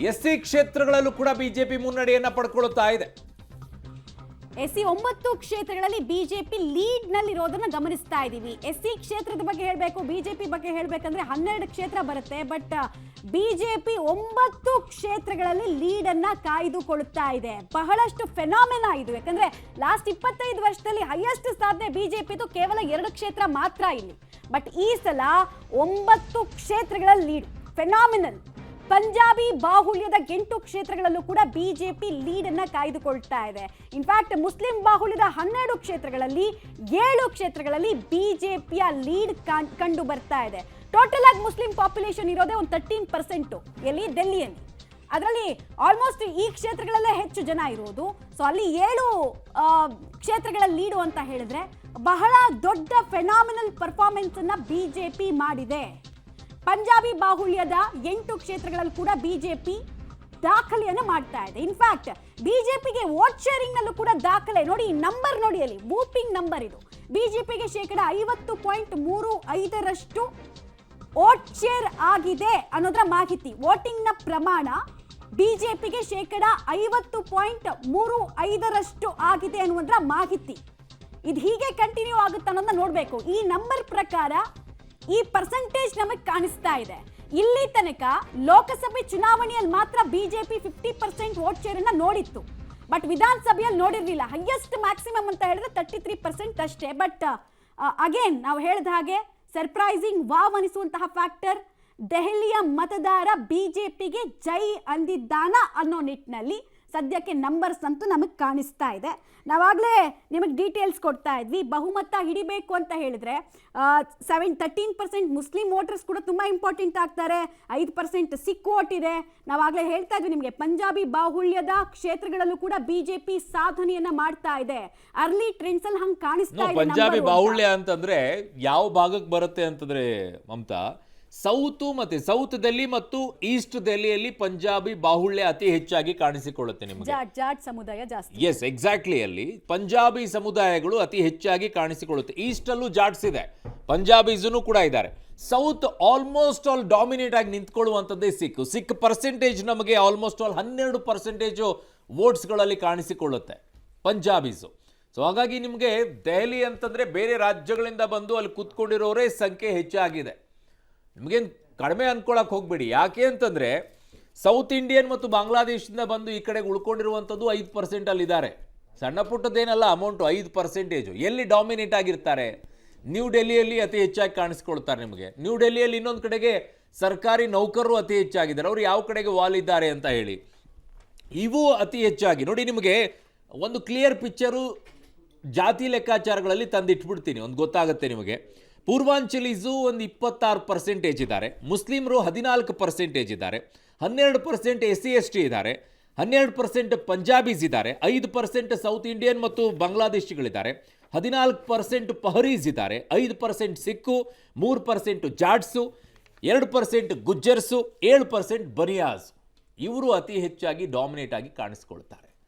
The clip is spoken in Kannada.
ಎಸ್ಸಿ ಕ್ಷೇತ್ರಗಳಲ್ಲೂ ಕೂಡ ಬಿಜೆಪಿ ಮುನ್ನಡೆಯನ್ನ ಪಡ್ಕೊಳ್ಳುತ್ತಾ ಇದೆ. ಎಸ್ಸಿ 9 ಕ್ಷೇತ್ರಗಳಲ್ಲಿ ಬಿಜೆಪಿ ಲೀಡ್ ನಲ್ಲಿರೋದನ್ನ ಗಮನಿಸ್ತಾ ಇದ್ದೀವಿ. ಎಸ್ಸಿ ಕ್ಷೇತ್ರದ ಬಗ್ಗೆ ಹೇಳಬೇಕು, ಬಿಜೆಪಿ ಬಗ್ಗೆ ಹೇಳಬೇಕಂದ್ರೆ 12 ಕ್ಷೇತ್ರ ಬರುತ್ತೆ. ಬಟ್ ಬಿಜೆಪಿ 9 ಕ್ಷೇತ್ರಗಳಲ್ಲಿ ಲೀಡ್ ಅನ್ನ ಕಾಯ್ದುಕೊಳ್ಳುತ್ತಾ ಇದೆ. ಬಹಳಷ್ಟು ಫೆನಾಮಿನಾ ಇದು. ಯಾಕಂದ್ರೆ ಲಾಸ್ಟ್ 25 ವರ್ಷದಲ್ಲಿ ಹೈಯೆಸ್ಟ್ ಸಾಧನೆ ಬಿಜೆಪಿದು ಕೇವಲ 2 ಕ್ಷೇತ್ರ ಮಾತ್ರ ಇಲ್ಲಿ. ಬಟ್ ಈ ಸಲ 9 ಕ್ಷೇತ್ರಗಳ ಲೀಡ್ ಫೆನಾಮಿನಲ್. ಪಂಜಾಬಿ ಬಾಹುಳ್ಯದ 8 ಕ್ಷೇತ್ರಗಳಲ್ಲೂ ಕೂಡ ಬಿಜೆಪಿ ಲೀಡ್ ಅನ್ನ ಕಾಯ್ದುಕೊಳ್ತಾ ಇದೆ. ಇನ್ಫ್ಯಾಕ್ಟ್ ಮುಸ್ಲಿಂ ಬಾಹುಳ್ಯದ 12 ಕ್ಷೇತ್ರಗಳಲ್ಲಿ 7 ಕ್ಷೇತ್ರಗಳಲ್ಲಿ ಬಿಜೆಪಿಯ ಲೀಡ್ ಕಂಡು ಬರ್ತಾ ಇದೆ. ಟೋಟಲ್ ಆಗಿ ಮುಸ್ಲಿಂ ಪಾಪ್ಯುಲೇಷನ್ ಇರೋದೇ ಒಂದು 13% ಎಲ್ಲಿ ಡೆಲ್ಲಿಯಲ್ಲಿ. ಅದರಲ್ಲಿ ಆಲ್ಮೋಸ್ಟ್ ಈ ಕ್ಷೇತ್ರಗಳಲ್ಲೇ ಹೆಚ್ಚು ಜನ ಇರೋದು. ಸೊ ಅಲ್ಲಿ 7 ಕ್ಷೇತ್ರಗಳ ಲೀಡು ಅಂತ ಹೇಳಿದ್ರೆ ಬಹಳ ದೊಡ್ಡ ಫೆನಾಮಿನಲ್ ಪರ್ಫಾರ್ಮೆನ್ಸ್ ಅನ್ನ ಬಿಜೆಪಿ ಮಾಡಿದೆ. ಪಂಜಾಬಿ ಬಾಹುಳ್ಯದ 8 ಕ್ಷೇತ್ರಗಳಲ್ಲಿ ಕೂಡ ಬಿಜೆಪಿ ದಾಖಲೆಯನ್ನು ಮಾಡ್ತಾ ಇದೆ. ಇನ್ಫ್ಯಾಕ್ಟ್ ಬಿಜೆಪಿಗೆ ವೋಟ್ ಶೇರಿಂಗ್ ನಲ್ಲೂ ಕೂಡ ದಾಖಲೆ ನೋಡಿ. ನಂಬರ್ ನೋಡಿ, ಅಲ್ಲಿ ವೂಪಿಂಗ್ ನಂಬರ್ ಇದು. ಬಿಜೆಪಿಗೆ ಶೇಕಡ 50.35% ವೋಟ್ ಶೇರ್ ಆಗಿದೆ ಅನ್ನೋದರ ಮಾಹಿತಿ. ವೋಟಿಂಗ್ ನ ಪ್ರಮಾಣ ಬಿಜೆಪಿಗೆ ಶೇಕಡ 50.35% ಆಗಿದೆ ಅನ್ನುವುದರ ಮಾಹಿತಿ. ಇದು ಹೀಗೆ ಕಂಟಿನ್ಯೂ ಆಗುತ್ತೆ ಅನ್ನೋದನ್ನ ನೋಡಬೇಕು. ಈ ನಂಬರ್ ಪ್ರಕಾರ ಈ ಪರ್ಸೆಂಟೇಜ್ ನಮಗೆ ಕಾಣಿಸ್ತಾ ಇದೆ. ಇಲ್ಲಿ ತನಕ ಲೋಕಸಭೆ ಚುನಾವಣೆಯಲ್ಲಿ ಮಾತ್ರ ಬಿಜೆಪಿ 50% ವೋಟ್ ಶೇರ್ ಅನ್ನ ನೋಡಿತ್ತು. ಬಟ್ ವಿಧಾನಸಭೆಯಲ್ಲಿ ನೋಡಿರಲಿಲ್ಲ. ಹೈಯೆಸ್ಟ್ ಮ್ಯಾಕ್ಸಿಮಮ್ ಅಂತ ಹೇಳಿದ್ರೆ 33% ಅಷ್ಟೇ. ಬಟ್ ಅಗೇನ್ ನಾವು ಹೇಳಿದ ಹಾಗೆ ಸರ್ಪ್ರೈಸಿಂಗ್ ವಾವ್ ಅನಿಸುವಂತಹ ಫ್ಯಾಕ್ಟರ್, ದೆಹಲಿಯ ಮತದಾರ ಬಿಜೆಪಿಗೆ ಜೈ ಅಂದಿದ್ದಾನ ಅನ್ನೋ ನಿಟ್ಟಿನಲ್ಲಿ ಸದ್ಯಕ್ಕೆ ನಂಬರ್ಸ್ ಅಂತೂ ನಮಗೆ ಕಾಣಿಸ್ತಾ ಇದೆ. ನಾವಾಗಲೇ ನಿಮಗೆ ಡೀಟೇಲ್ಸ್ ಕೊಡ್ತಾ ಇದ್ವಿ. ಬಹುಮತ ಹಿಡಿಬೇಕು ಅಂತ ಹೇಳಿದ್ರೆ 13% ಮುಸ್ಲಿಂ ವೋಟರ್ಸ್ ಕೂಡ ತುಂಬ ಇಂಪಾರ್ಟೆಂಟ್ ಆಗ್ತಾರೆ. 5% ಸಿಖ್ ವೋಟ್ ಇದೆ. ನಾವಾಗಲೇ ಹೇಳ್ತಾ ಇದ್ವಿ ನಿಮಗೆ, ಪಂಜಾಬಿ ಬಾಹುಳ್ಯದ ಕ್ಷೇತ್ರಗಳಲ್ಲೂ ಕೂಡ ಬಿಜೆಪಿ ಸಾಧನೆಯನ್ನ ಮಾಡ್ತಾ ಇದೆ. ಅರ್ಲಿ ಟ್ರೆಂಡ್ಸ್ ಅಲ್ಲಿ ಹಂಗೆ ಕಾಣಿಸ್ತಾ ಇದೆ. ಪಂಜಾಬಿ ಬಾಹುಳ್ಯ ಅಂತಂದ್ರೆ ಯಾವ ಭಾಗಕ್ಕೆ ಬರುತ್ತೆ ಅಂತಂದ್ರೆ ಮಮತಾ, ಸೌತ್ ಡೆಲ್ಲಿ ಮತ್ತು ಈಸ್ಟ್ ಡೆಲ್ಲಿಯಲ್ಲಿ ಪಂಜಾಬಿ ಬಾಹುಳ್ಯ ಅತಿ ಹೆಚ್ಚಾಗಿ ಕಾಣಿಸಿಕೊಳ್ಳುತ್ತೆ ನಿಮಗೆ. ಜಾಟ್ ಸಮುದಾಯ ಜಾಸ್ತಿ. Yes, exactly. ಅಲ್ಲಿ ಪಂಜಾಬಿ ಸಮುದಾಯಗಳು ಅತಿ ಹೆಚ್ಚಾಗಿ ಕಾಣಿಸಿಕೊಳ್ಳುತ್ತೆ. ಈಸ್ಟ್ ಅಲ್ಲೂ ಜಾಟ್ಸ್ ಇದೆ, ಪಂಜಾಬೀಸನು ಕೂಡ ಇದ್ದಾರೆ. ಸೌತ್ ಆಲ್ಮೋಸ್ಟ್ ಆಲ್ ಡಾಮಿನೇಟ್ ಆಗಿ ನಿಂತ್ಕೊಳ್ಳುವಂಥದ್ದೇ ಸಿಖ್ ಪರ್ಸೆಂಟೇಜ್ ನಮಗೆ ಆಲ್ಮೋಸ್ಟ್ ಆಲ್ 12% ವೋಟ್ಸ್ಗಳಲ್ಲಿ ಕಾಣಿಸಿಕೊಳ್ಳುತ್ತೆ ಪಂಜಾಬೀಸು. ಸೊ ಹಾಗಾಗಿ ನಿಮಗೆ ದೆಹಲಿ ಅಂತಂದ್ರೆ ಬೇರೆ ರಾಜ್ಯಗಳಿಂದ ಬಂದು ಅಲ್ಲಿ ಕೂತ್ಕೊಂಡಿರೋರೇ ಸಂಖ್ಯೆ ಹೆಚ್ಚಾಗಿದೆ. ನಿಮಗೇನು ಕಡಿಮೆ ಅನ್ಕೊಳಕ್ ಹೋಗ್ಬೇಡಿ. ಯಾಕೆ ಅಂತಂದ್ರೆ ಸೌತ್ ಇಂಡಿಯನ್ ಮತ್ತು ಬಾಂಗ್ಲಾದೇಶದಿಂದ ಬಂದು ಈ ಕಡೆಗೆ ಉಳ್ಕೊಂಡಿರುವಂಥದ್ದು 5% ಅಲ್ಲಿದ್ದಾರೆ. ಸಣ್ಣ ಪುಟ್ಟದೇನಲ್ಲ ಅಮೌಂಟು, 5%. ಎಲ್ಲಿ ಡಾಮಿನೇಟ್ ಆಗಿರ್ತಾರೆ? ನ್ಯೂ ಡೆಲ್ಲಿಯಲ್ಲಿ ಅತಿ ಹೆಚ್ಚಾಗಿ ಕಾಣಿಸ್ಕೊಳ್ತಾರೆ ನಿಮಗೆ. ನ್ಯೂ ಡೆಲ್ಲಿಯಲ್ಲಿ ಇನ್ನೊಂದು ಕಡೆಗೆ ಸರ್ಕಾರಿ ನೌಕರರು ಅತಿ ಹೆಚ್ಚಾಗಿದ್ದಾರೆ. ಅವರು ಯಾವ ಕಡೆಗೆ ವಾಲಿದ್ದಾರೆ ಅಂತ ಹೇಳಿ ಇವು ಅತಿ ಹೆಚ್ಚಾಗಿ ನೋಡಿ. ನಿಮಗೆ ಒಂದು ಕ್ಲಿಯರ್ ಪಿಕ್ಚರು ಜಾತಿ ಲೆಕ್ಕಾಚಾರಗಳಲ್ಲಿ ತಂದಿಟ್ಬಿಡ್ತೀನಿ, ಒಂದು ಗೊತ್ತಾಗುತ್ತೆ ನಿಮಗೆ. ಪೂರ್ವಾಂಚಲೀಸು ಒಂದು 26% ಇದ್ದಾರೆ, ಮುಸ್ಲಿಮರು 14% ಇದ್ದಾರೆ, 12% SC/ST ಇದ್ದಾರೆ, 12% ಪಂಜಾಬೀಸ್ ಇದ್ದಾರೆ, 5% ಸೌತ್ ಇಂಡಿಯನ್ ಮತ್ತು ಬಾಂಗ್ಲಾದೇಶಿಗಳಿದ್ದಾರೆ, 14% ಪಹರೀಸ್ ಇದ್ದಾರೆ, 5% ಸಿಕ್ಕು, 3% ಜಾಟ್ಸು, 2% ಗುಜ್ಜರ್ಸು, 7% ಬನಿಯಾಸ್. ಇವರು ಅತಿ ಹೆಚ್ಚಾಗಿ ಡಾಮಿನೇಟ್ ಆಗಿ ಕಾಣಿಸ್ಕೊಳ್ತಾರೆ.